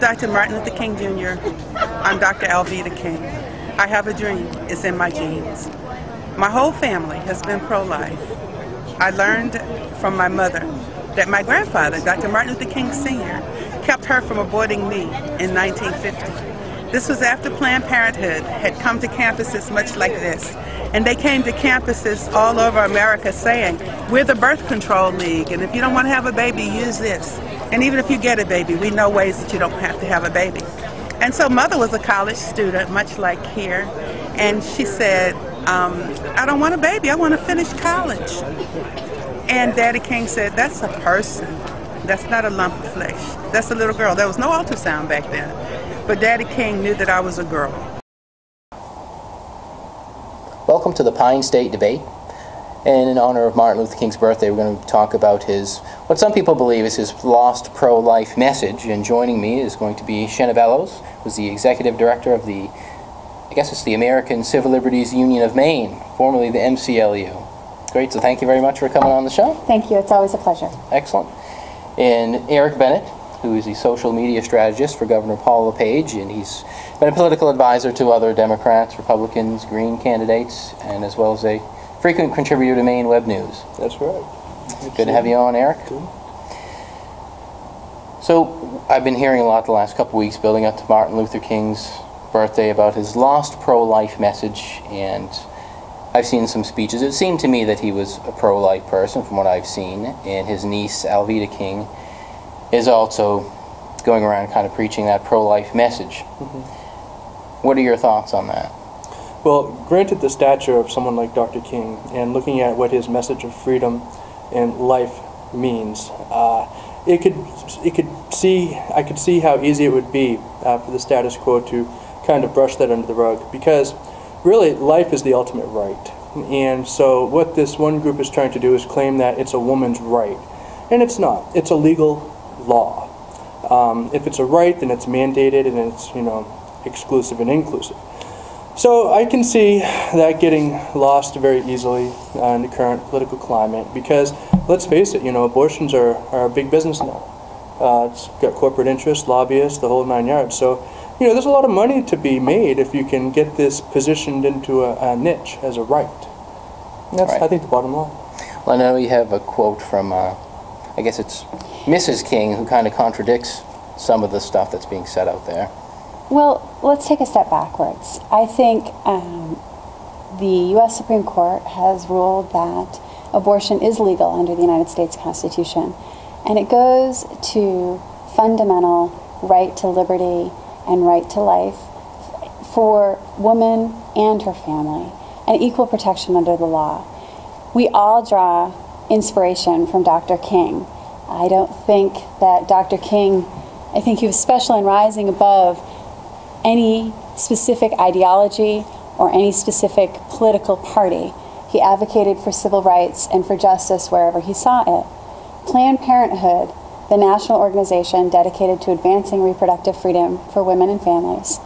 Dr. Martin Luther King Jr. I'm Dr. Alveda King. I have a dream. It's in my genes. My whole family has been pro-life. I learned from my mother that my grandfather, Dr. Martin Luther King Sr., kept her from aborting me in 1950. This was after Planned Parenthood had come to campuses much like this. And they came to campuses all over America saying, we're the birth control league, and if you don't want to have a baby, use this. And even if you get a baby, we know ways that you don't have to have a baby. And so Mother was a college student, much like here, and she said, I don't want a baby, I want to finish college. And Daddy King said, that's a person. That's not a lump of flesh. That's a little girl. There was no ultrasound back then. But Daddy King knew that I was a girl. Welcome to the Pine State Debate. And in honor of Martin Luther King's birthday, we're going to talk about his, what some people believe is his lost pro-life message. And joining me is going to be Shenna Bellows, who's the executive director of the, I guess it's the American Civil Liberties Union of Maine, formerly the MCLU. Great, so thank you very much for coming on the show. Thank you, it's always a pleasure. Excellent. And Erick Bennett, who is the social media strategist for Governor Paul LePage, and he's been a political advisor to other Democrats, Republicans, Green candidates, and as well as a frequent contributor to Maine Web News. That's right. Good to have you on, Erick. Good. So I've been hearing a lot the last couple weeks building up to Martin Luther King's birthday about his lost pro-life message, and I've seen some speeches. It seemed to me that he was a pro-life person from what I've seen, and his niece, Alveda King, is also going around kind of preaching that pro-life message. What are your thoughts on that? Well, granted the stature of someone like Dr. King and looking at what his message of freedom and life means, I could see how easy it would be for the status quo to kind of brush that under the rug, because really life is the ultimate right. And so what this one group is trying to do is claim that it's a woman's right, and it's not. It's a legal law. If it's a right, then it's mandated and it's, you know, exclusive and inclusive. So I can see that getting lost very easily in the current political climate, because let's face it, you know, abortions are a big business now. It's got corporate interests, lobbyists, the whole 9 yards. So, you know, there's a lot of money to be made if you can get this positioned into a niche as a right. And that's, I think, the bottom line. Well, I know you have a quote from, I guess it's Mrs. King, who kind of contradicts some of the stuff that's being said out there. Well, let's take a step backwards. I think the U.S. Supreme Court has ruled that abortion is legal under the United States Constitution, and it goes to fundamental right to liberty and right to life for woman and her family, and equal protection under the law. We all draw inspiration from Dr. King. I don't think that Dr. King, I think he was special in rising above any specific ideology or any specific political party. He advocated for civil rights and for justice wherever he saw it. Planned Parenthood, the national organization dedicated to advancing reproductive freedom for women and families,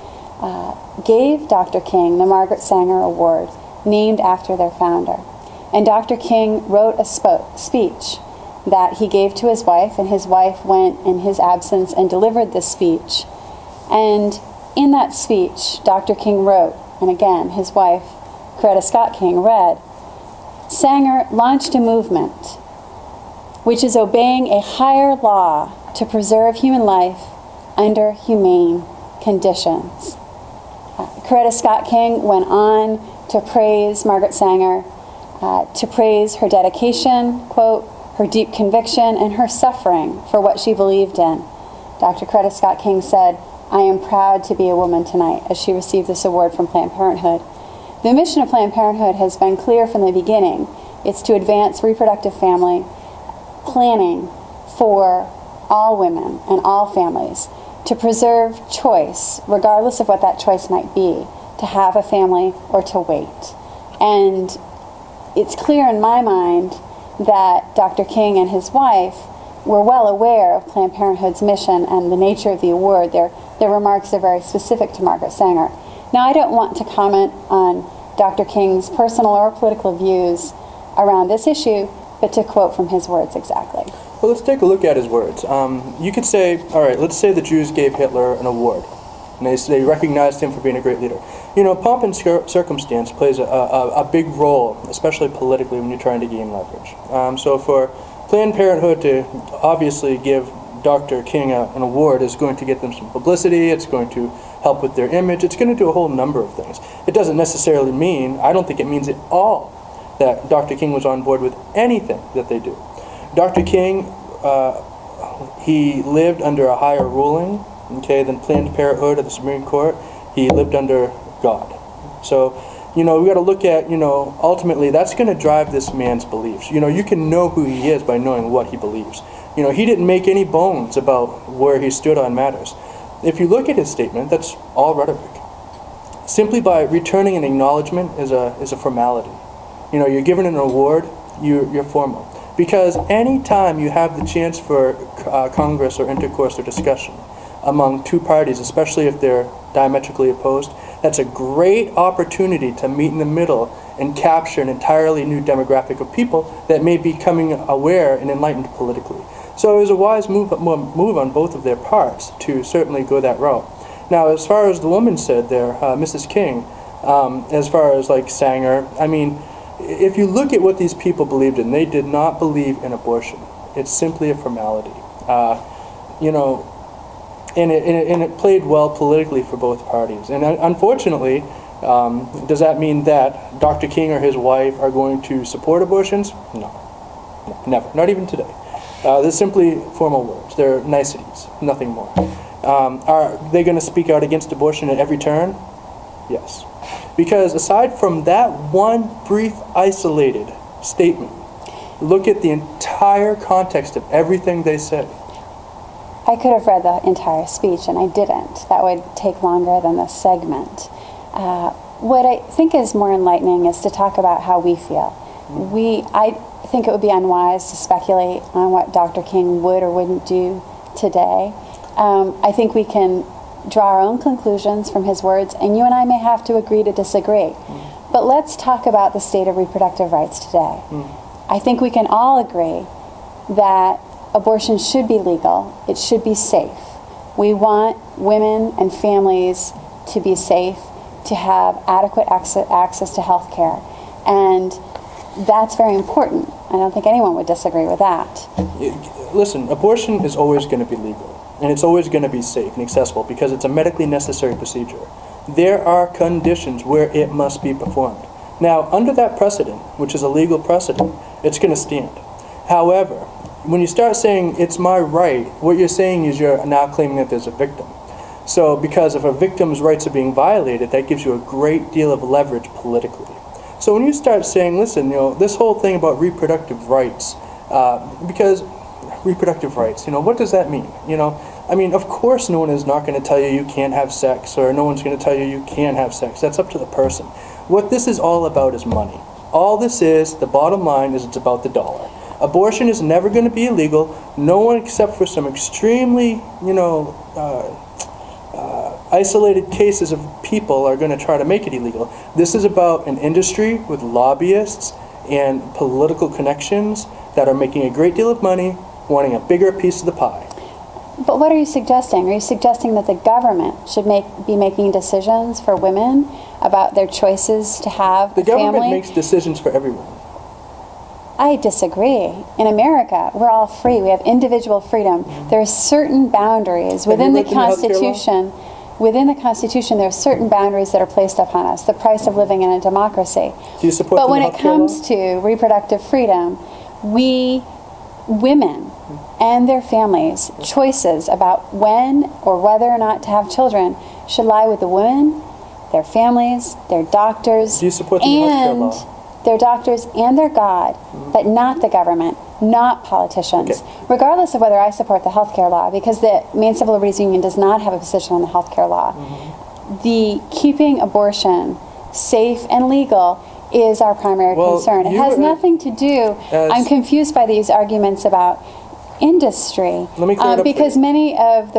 gave Dr. King the Margaret Sanger Award, named after their founder. And Dr. King wrote a speech that he gave to his wife, and his wife went in his absence and delivered this speech. And in that speech, Dr. King wrote, and again, his wife, Coretta Scott King, read, "Sanger launched a movement which is obeying a higher law to preserve human life under humane conditions." Coretta Scott King went on to praise Margaret Sanger, to praise her dedication, quote, her deep conviction, and her suffering for what she believed in. Dr. Coretta Scott King said, "I am proud to be a woman tonight," as she received this award from Planned Parenthood. The mission of Planned Parenthood has been clear from the beginning. It's to advance reproductive family planning for all women and all families, to preserve choice, regardless of what that choice might be, to have a family or to wait. And it's clear in my mind that Dr. King and his wife were well aware of Planned Parenthood's mission and the nature of the award. Their remarks are very specific to Margaret Sanger. Now, I don't want to comment on Dr. King's personal or political views around this issue, but to quote from his words exactly. Well, let's take a look at his words. You could say, all right, let's say the Jews gave Hitler an award, and they recognized him for being a great leader. You know, pomp and circumstance plays a big role, especially politically, when you're trying to gain leverage. So for Planned Parenthood to obviously give Dr. King an award is going to get them some publicity, it's going to help with their image, it's going to do a whole number of things. It doesn't necessarily mean, I don't think it means at all, that Dr. King was on board with anything that they do. Dr. King, he lived under a higher ruling, okay, than Planned Parenthood of the Supreme Court. He lived under God. So, you know, we got to look at, you know, ultimately that's going to drive this man's beliefs. You know, you can know who he is by knowing what he believes. You know, he didn't make any bones about where he stood on matters. If you look at his statement, that's all rhetoric. Simply by returning an acknowledgement is a formality. You know, you're given an award, you're formal. Because any time you have the chance for Congress or intercourse or discussion among two parties, especially if they're diametrically opposed, that's a great opportunity to meet in the middle and capture an entirely new demographic of people that may be becoming aware and enlightened politically. So it was a wise move on both of their parts to certainly go that route. Now, as far as the woman said there, Mrs. King, as far as like Sanger, I mean, if you look at what these people believed in, they did not believe in abortion. It's simply a formality. You know, and it played well politically for both parties. And unfortunately, does that mean that Dr. King or his wife are going to support abortions? No, never, not even today. They're simply formal words. They're niceties, nothing more. Are they going to speak out against abortion at every turn? Yes. Because aside from that one brief isolated statement, look at the entire context of everything they said. I could have read the entire speech, and I didn't. That would take longer than this segment. What I think is more enlightening is to talk about how we feel. I think it would be unwise to speculate on what Dr. King would or wouldn't do today. I think we can draw our own conclusions from his words, and you and I may have to agree to disagree. But let's talk about the state of reproductive rights today. I think we can all agree that abortion should be legal, it should be safe. We want women and families to be safe, to have adequate access to health care. And that's very important. I don't think anyone would disagree with that. Listen, abortion is always going to be legal, and it's always going to be safe and accessible because it's a medically necessary procedure. There are conditions where it must be performed. Now, under that precedent, which is a legal precedent, it's going to stand. However, when you start saying it's my right, what you're saying is you're now claiming that there's a victim. So because if a victim's rights are being violated, that gives you a great deal of leverage politically. So when you start saying, listen, you know, this whole thing about reproductive rights, because reproductive rights, you know, what does that mean? You know, I mean, of course no one is not going to tell you you can't have sex, or no one's going to tell you you can have sex. That's up to the person. What this is all about is money. All this is, the bottom line is, it's about the dollar. Abortion is never going to be illegal. No one except for some extremely, you know, isolated cases of people are going to try to make it illegal. This is about an industry with lobbyists and political connections that are making a great deal of money, wanting a bigger piece of the pie. But what are you suggesting? Are you suggesting that the government should be making decisions for women about their choices to have a family? The government makes decisions for everyone. I disagree. In America, we're all free. We have individual freedom. There are certain boundaries within the Constitution. Within the Constitution, there are certain boundaries that are placed upon us. The price of living in a democracy. Do you support But when it comes to reproductive freedom, women and their families' choices about when or whether or not to have children should lie with the women, their families, their doctors, Do you support the healthcare law? Their doctors and their God, but not the government, not politicians. Okay. Regardless of whether I support the healthcare law, because the Maine Civil Liberties Union does not have a position on the healthcare law, the keeping abortion safe and legal is our primary concern. It has nothing to do, I'm confused by these arguments about industry, Let me clear it up because for you. many of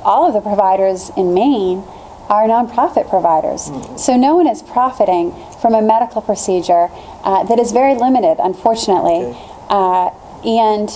all of the providers in Maine are nonprofit providers. So no one is profiting from a medical procedure that is very limited, unfortunately. Okay. And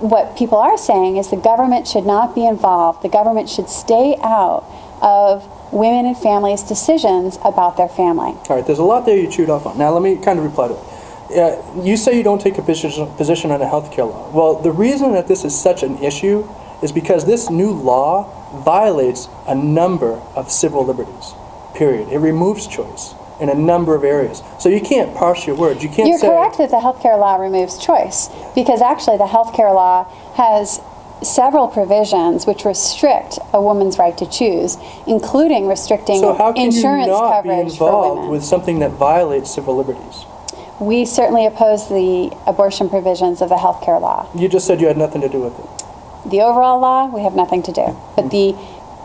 what people are saying is the government should not be involved. The government should stay out of women and families' decisions about their family. All right, there's a lot there you chewed off on. Now let me kind of reply to it. You say you don't take a position on a healthcare law. Well, the reason that this is such an issue is because this new law violates a number of civil liberties, period. It removes choice in a number of areas. So you can't parse your words. You can't You're say... You're correct that the healthcare law removes choice, because actually the healthcare law has several provisions which restrict a woman's right to choose, including restricting insurance coverage for women. So how can you not be involved with something that violates civil liberties? We certainly oppose the abortion provisions of the healthcare law. You just said you had nothing to do with it. The overall law, we have nothing to do. But the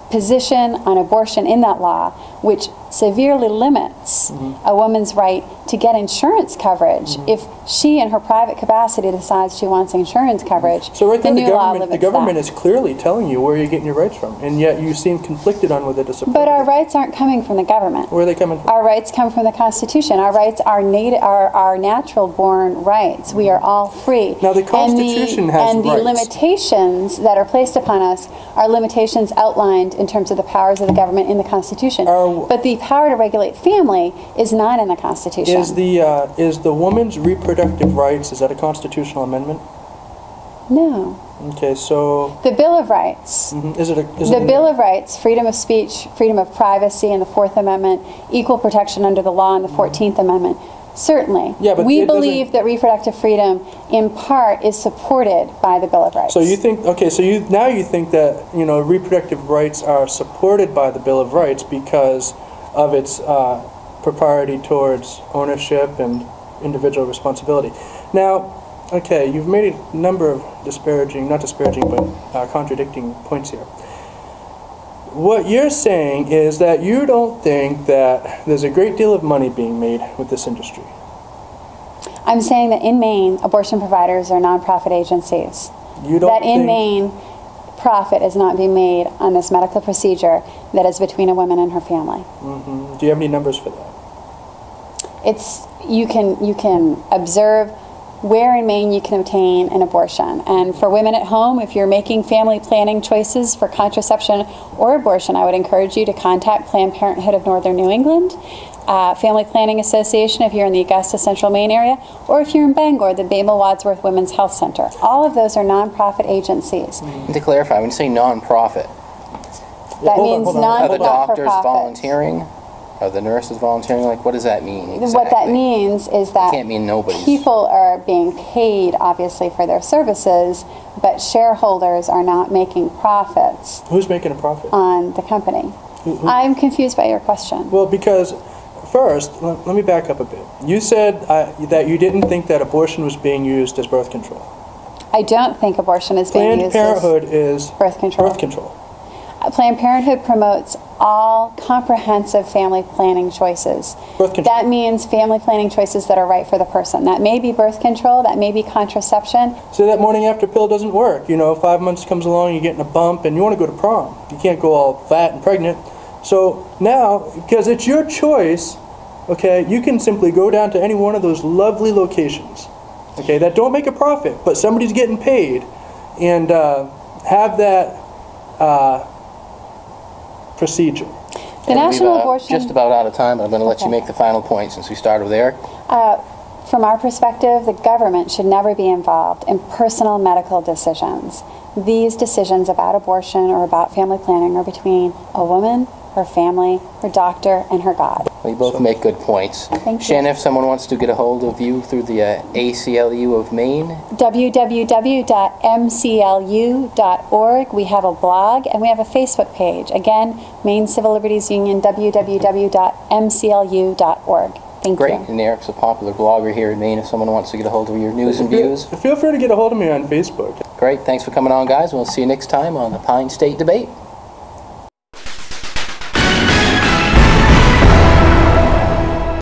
position on abortion in that law, which severely limits a woman's right to get insurance coverage if she, in her private capacity, decides she wants insurance coverage. So right there, the government that. is clearly telling you where you're getting your rights from, and yet you seem conflicted on whether to support But our it. rights aren't coming from the government. Where are they coming from? Our rights come from the Constitution. Our rights are our natural-born rights. We are all free. Now the Constitution has and the rights. limitations that are placed upon us are limitations outlined in terms of the powers of the government in the Constitution. But the power to regulate family is not in the Constitution. Is the woman's reproductive rights, is that a constitutional amendment? No. Okay, so... The Bill of Rights. The Bill of Rights, freedom of speech, freedom of privacy in the Fourth Amendment, equal protection under the law in the 14th Amendment. Certainly. Yeah, but we believe that reproductive freedom, in part, is supported by the Bill of Rights. So you think, okay, so now you think that, reproductive rights are supported by the Bill of Rights because of its propriety towards ownership and individual responsibility. Now, okay, you've made a number of contradicting points here. What you're saying is that you don't think that there's a great deal of money being made with this industry. I'm saying that in Maine, abortion providers are nonprofit agencies. You don't that in Maine, profit is not being made on this medical procedure that is between a woman and her family. Do you have any numbers for that? You can observe where in Maine you can obtain an abortion. And for women at home, if you're making family planning choices for contraception or abortion, I would encourage you to contact Planned Parenthood of Northern New England, Family Planning Association if you're in the Augusta Central Maine area, or if you're in Bangor, the Babel Wadsworth Women's Health Center. All of those are nonprofit agencies. And to clarify, when you say nonprofit, that means are the doctors not-for-profit. volunteering? Are the nurses volunteering? Like, what does that mean exactly? What that means is that can't mean nobody's. People are being paid, obviously, for their services, but shareholders are not making profits. Who's making a profit? On the company. I'm confused by your question. Well, because first, let me back up a bit. You said that you didn't think that abortion was being used as birth control. I don't think abortion is being used as Planned Parenthood is birth control. Birth control. Planned Parenthood promotes all comprehensive family planning choices. Birth control. That means family planning choices that are right for the person. That may be birth control, that may be contraception. So that morning after pill doesn't work. 5 months comes along, you're getting a bump, and you want to go to prom. You can't go all fat and pregnant. So now, because it's your choice, okay, you can simply go down to any one of those lovely locations, okay, that don't make a profit, but somebody's getting paid, and have that procedure. The National Abortion... Just about out of time, but I'm going to let you make the final point since we started with Eric. From our perspective, the government should never be involved in personal medical decisions. These decisions about abortion or about family planning are between a woman, her family, her doctor, and her God. Well, you both make good points. Thank you. Shenna, if someone wants to get a hold of you through the ACLU of Maine? www.mclu.org. We have a blog and we have a Facebook page. Again, Maine Civil Liberties Union, www.mclu.org. Thank you. Great. And Eric's a popular blogger here in Maine if someone wants to get a hold of your news and views. Feel free to get a hold of me on Facebook. Great. Thanks for coming on, guys. We'll see you next time on the Pine State Debate.